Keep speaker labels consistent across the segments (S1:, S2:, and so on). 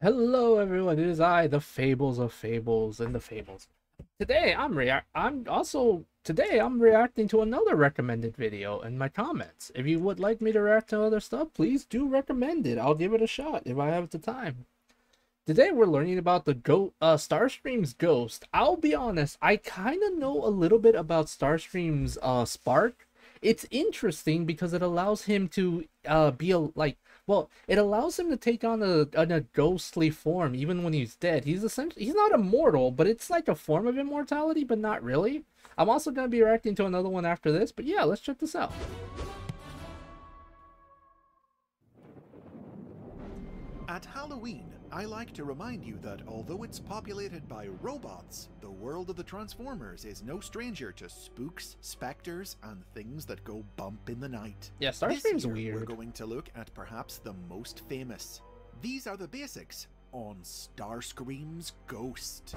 S1: Hello everyone, it is I, the Fables of Fables and the Fables. Today I'm reacting to another recommended video in my comments. If you would like me to react to other stuff, please do recommend it. I'll give it a shot if I have the time. Today we're learning about the Starscream's ghost. I'll be honest, I kind of know a little bit about Starscream's spark. It's interesting because it allows him to it allows him to take on a ghostly form even when he's dead. He's not immortal, but it's like a form of immortality, but not really. I'm also going to be reacting to another one after this, but yeah, let's check this out.
S2: At Halloween, I like to remind you that although it's populated by robots, the world of the Transformers is no stranger to spooks, specters, and things that go bump in the night.
S1: Yeah, Starscream's
S2: This year,
S1: weird.
S2: We're going to look at perhaps the most famous. These are the basics on Starscream's ghost.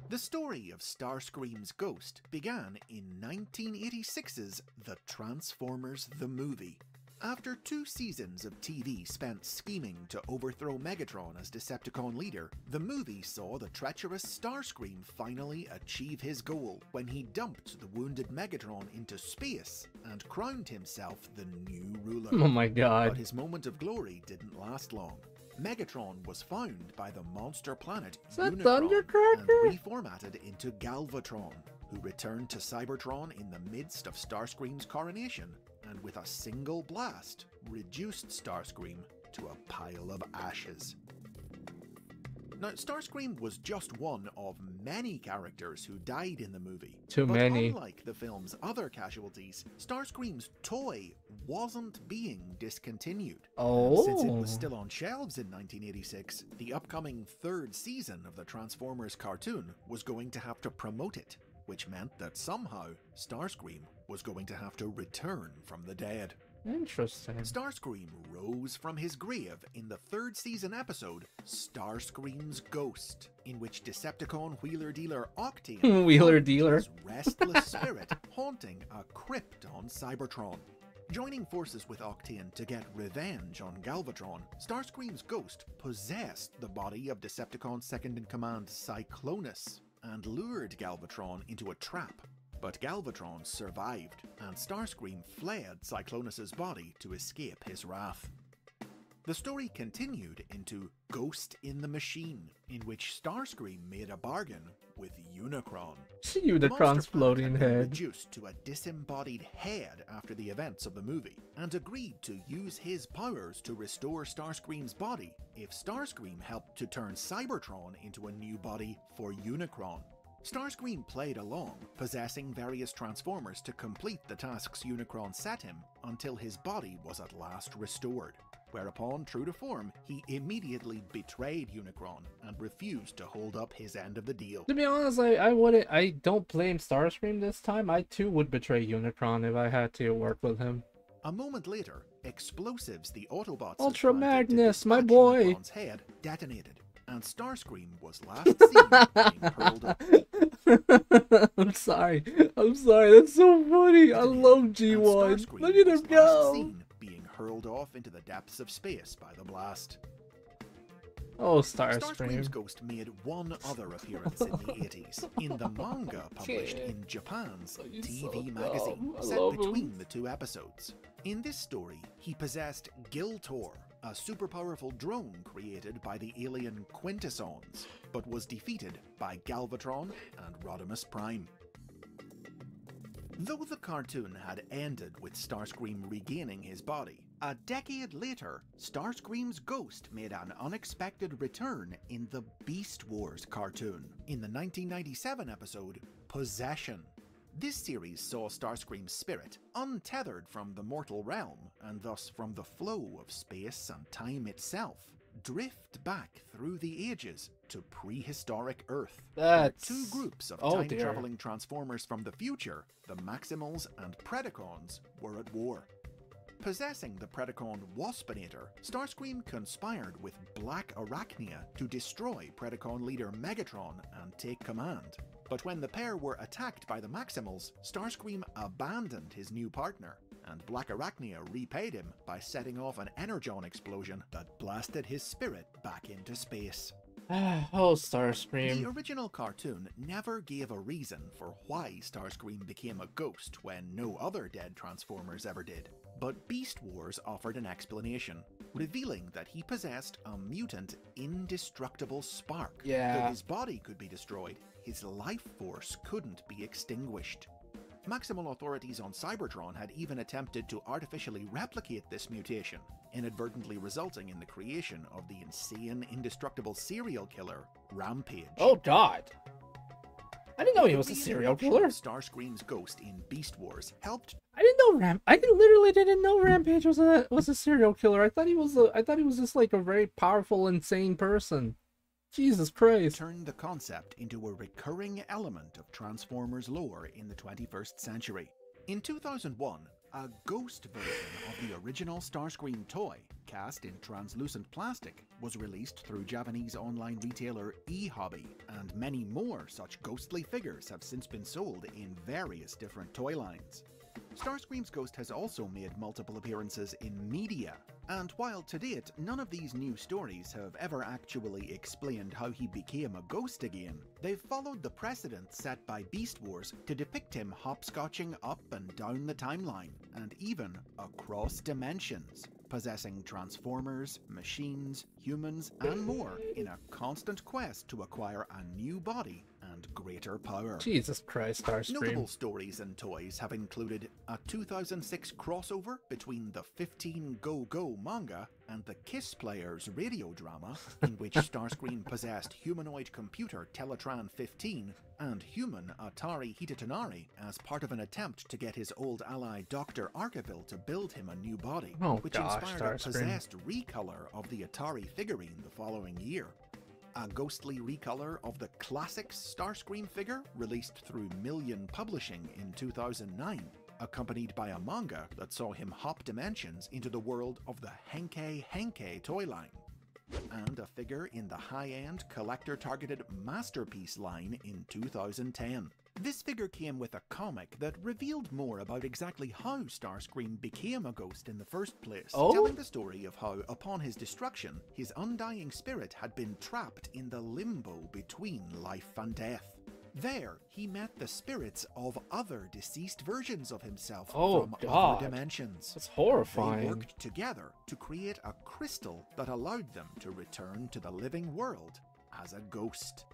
S2: The story of Starscream's ghost began in 1986's The Transformers the Movie. After 2 seasons of TV spent scheming to overthrow Megatron as Decepticon leader, the movie saw the treacherous Starscream finally achieve his goal when he dumped the wounded Megatron into space and crowned himself the new ruler.
S1: Oh my god.
S2: But his moment of glory didn't last long. Megatron was found by the monster planet
S1: that
S2: Unicron
S1: Thundercracker?
S2: and reformatted into Galvatron, who returned to Cybertron in the midst of Starscream's coronation, and with a single blast, reduced Starscream to a pile of ashes. Now, Starscream was just one of many characters who died in the movie.
S1: Too many.
S2: Unlike the film's other casualties, Starscream's toy wasn't being discontinued.
S1: Oh.
S2: Since it was still on shelves in 1986, the upcoming 3rd season of the Transformers cartoon was going to have to promote it, which meant that somehow Starscream was going to have to return from the dead.
S1: Interesting.
S2: Starscream rose from his grave in the 3rd season episode Starscream's Ghost, in which Decepticon wheeler-dealer Octane
S1: Wheeler dealer.
S2: his restless spirit haunting a crypt on Cybertron. Joining forces with Octane to get revenge on Galvatron, Starscream's ghost possessed the body of Decepticon's second-in-command Cyclonus and lured Galvatron into a trap. But Galvatron survived, and Starscream fled Cyclonus's body to escape his wrath. The story continued into Ghost in the Machine, in which Starscream made a bargain with Unicron.
S1: Unicron's
S2: Monster Planet
S1: floating
S2: had been
S1: head.
S2: reduced to a disembodied head after the events of the movie, and agreed to use his powers to restore Starscream's body if Starscream helped to turn Cybertron into a new body for Unicron. Starscream played along, possessing various Transformers to complete the tasks Unicron set him until his body was at last restored. Whereupon, true to form, he immediately betrayed Unicron and refused to hold up his end of the deal.
S1: To be honest, I don't blame Starscream this time. I too would betray Unicron if I had to work with him.
S2: A moment later, explosives the Autobots
S1: Ultra
S2: had planted to
S1: Magnus, my
S2: dispatch
S1: boy!
S2: Unicron's head detonated, and Starscream was last seen being hurled up.
S1: I'm sorry. That's so funny. I love
S2: And
S1: G1.
S2: Starscream
S1: Look at
S2: was
S1: him
S2: last
S1: go.
S2: seen being hurled off into the depths of space by the blast.
S1: Oh,
S2: Starscream's
S1: Starscream.
S2: ghost made one other appearance in the 80s, in the manga published in Japan's
S1: He's so
S2: TV magazine,
S1: dumb. I
S2: set
S1: love him.
S2: between the 2 episodes. In this story, he possessed Giltor, a super-powerful drone created by the alien Quintessons, but was defeated by Galvatron and Rodimus Prime. Though the cartoon had ended with Starscream regaining his body, a decade later, Starscream's ghost made an unexpected return in the Beast Wars cartoon, in the 1997 episode Possession. This series saw Starscream's spirit untethered from the mortal realm, and thus from the flow of space and time itself, drift back through the ages to prehistoric Earth.
S1: That's...
S2: 2 groups of
S1: Oh, dear.
S2: time-traveling Transformers from the future, the Maximals and Predacons, were at war. Possessing the Predacon Waspinator, Starscream conspired with Black Arachnia to destroy Predacon leader Megatron and take command. But when the pair were attacked by the Maximals, Starscream abandoned his new partner and Black Arachnia repaid him by setting off an energon explosion that blasted his spirit back into space.
S1: Oh,
S2: The
S1: Starscream.
S2: original cartoon never gave a reason for why Starscream became a ghost when no other dead Transformers ever did, but Beast Wars offered an explanation, revealing that he possessed a mutant indestructible spark.
S1: Yeah.
S2: Though his body could be destroyed, his life force couldn't be extinguished. Maximal authorities on Cybertron had even attempted to artificially replicate this mutation, inadvertently resulting in the creation of the insane, indestructible serial killer, Rampage.
S1: Oh, God. I didn't know he was a
S2: The
S1: serial
S2: introduction
S1: killer.
S2: of Starscream's ghost in Beast Wars helped
S1: I didn't know literally didn't know Rampage was a serial killer. I thought he was just like a very powerful, insane person. Jesus Christ.
S2: turn the concept into a recurring element of Transformers lore in the 21st century. In 2001, a ghost version of the original Starscream toy, cast in translucent plastic, was released through Japanese online retailer eHobby, and many more such ghostly figures have since been sold in various different toy lines. Starscream's ghost has also made multiple appearances in media, and while to date none of these new stories have ever actually explained how he became a ghost again, they've followed the precedent set by Beast Wars to depict him hopscotching up and down the timeline, and even across dimensions, possessing Transformers, machines, humans, and more in a constant quest to acquire a new body and greater power.
S1: Jesus Christ, Starscream.
S2: Notable stories and toys have included a 2006 crossover between the 15 Go Go manga and the Kiss Players radio drama, in which Starscream possessed humanoid computer Teletran 15 and human Atari Hitatonari as part of an attempt to get his old ally Dr. Arkeville to build him a new body,
S1: Oh,
S2: which
S1: gosh,
S2: inspired a
S1: Starscream.
S2: possessed recolor of the Atari figurine the following year. A ghostly recolor of the classic Starscream figure released through Million Publishing in 2009, accompanied by a manga that saw him hop dimensions into the world of the Henkei Henkei toy line, and a figure in the high-end collector-targeted Masterpiece line in 2010. This figure came with a comic that revealed more about exactly how Starscream became a ghost in the first place,
S1: Oh?
S2: telling the story of how, upon his destruction, his undying spirit had been trapped in the limbo between life and death. There, he met the spirits of other deceased versions of himself
S1: Oh,
S2: from
S1: God.
S2: other dimensions.
S1: That's
S2: They
S1: horrifying.
S2: worked together to create a crystal that allowed them to return to the living world as a ghost.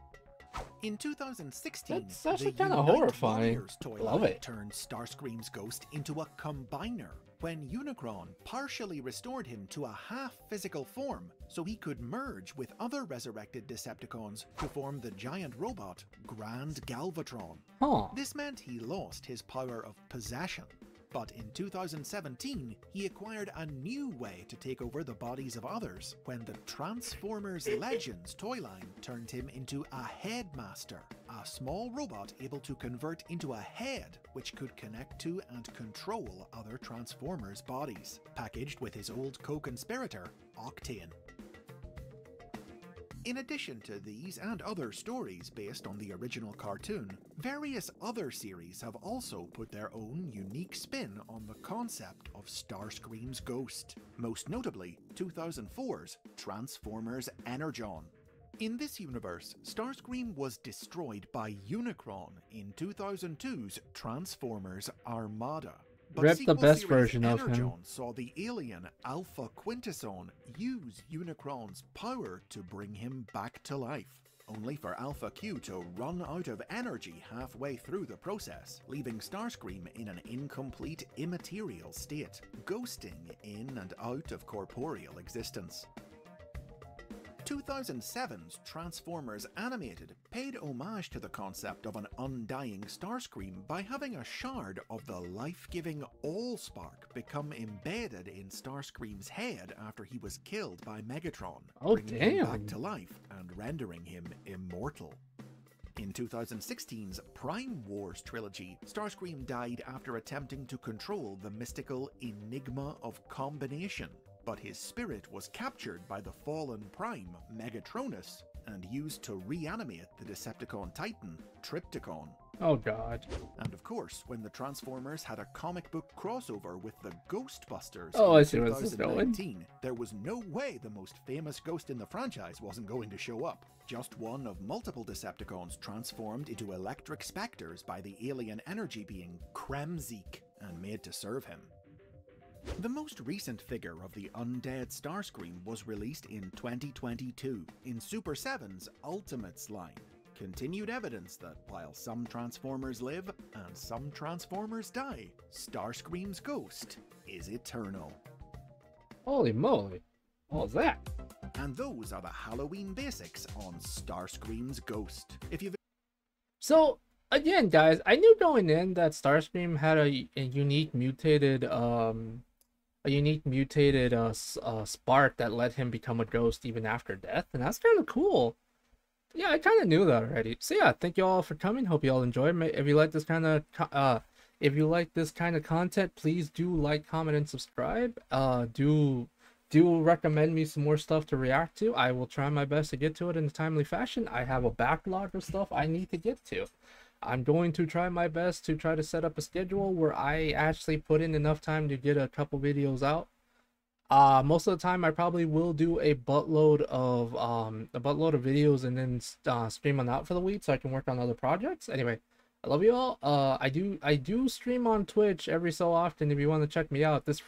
S2: In 2016,
S1: That's actually
S2: the
S1: kinda
S2: Unite
S1: horrifying.
S2: Warriors toy
S1: Love
S2: line
S1: it.
S2: turned Starscream's ghost into a combiner when Unicron partially restored him to a half-physical form so he could merge with other resurrected Decepticons to form the giant robot Grand Galvatron.
S1: Huh.
S2: This meant he lost his power of possession. But in 2017, he acquired a new way to take over the bodies of others when the Transformers Legends toy line turned him into a Headmaster, a small robot able to convert into a head which could connect to and control other Transformers' bodies, packaged with his old co-conspirator, Octane. In addition to these and other stories based on the original cartoon, various other series have also put their own unique spin on the concept of Starscream's ghost, most notably 2004's Transformers Energon. In this universe, Starscream was destroyed by Unicron in 2002's Transformers Armada. But
S1: Rip the
S2: sequel
S1: best
S2: series
S1: version of him.
S2: Energon saw the alien Alpha Quintesson use Unicron's power to bring him back to life, only for Alpha Q to run out of energy halfway through the process, leaving Starscream in an incomplete immaterial state, ghosting in and out of corporeal existence. 2007's Transformers Animated paid homage to the concept of an undying Starscream by having a shard of the life-giving Allspark become embedded in Starscream's head after he was killed by Megatron,
S1: Oh,
S2: bringing him
S1: damn.
S2: back to life and rendering him immortal. In 2016's Prime Wars trilogy, Starscream died after attempting to control the mystical Enigma of Combination, but his spirit was captured by the fallen Prime, Megatronus, and used to reanimate the Decepticon Titan, Trypticon.
S1: Oh god.
S2: And of course, when the Transformers had a comic book crossover with the Ghostbusters
S1: Oh, I
S2: in
S1: see where this is going.
S2: 2019, there was no way the most famous ghost in the franchise wasn't going to show up. Just one of multiple Decepticons transformed into electric specters by the alien energy being Kremzeek and made to serve him. The most recent figure of the undead Starscream was released in 2022 in Super 7's Ultimates line. Continued evidence that while some Transformers live and some Transformers die, Starscream's ghost is eternal.
S1: Holy moly. What was that?
S2: And those are the Halloween basics on Starscream's ghost. If you've
S1: So, again, guys, I knew going in that Starscream had a unique mutated spark that let him become a ghost even after death, and that's kind of cool. Yeah, I kind of knew that already. So yeah, thank you all for coming. Hope you all enjoyed. If you like this kind of content, please do like, comment, and subscribe. Do recommend me some more stuff to react to. I will try my best to get to it in a timely fashion. I have a backlog of stuff I need to get to. I'm going to try my best to try to set up a schedule where I actually put in enough time to get a couple videos out. Most of the time I probably will do a buttload of videos and then stream them out for the week so I can work on other projects. Anyway, I love you all. I do stream on Twitch every so often if you want to check me out. No, it's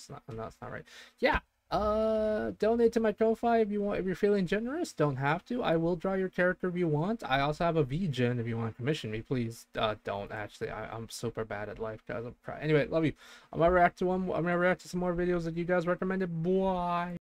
S1: not. No, it's not right. Yeah. Donate to my Ko-Fi if you want. If you're feeling generous, don't have to. I will draw your character if you want. I also have a VGen if you want to commission me. Please don't. Actually, I'm super bad at life, guys. Anyway, love you. I'm gonna react to some more videos that you guys recommended. Bye.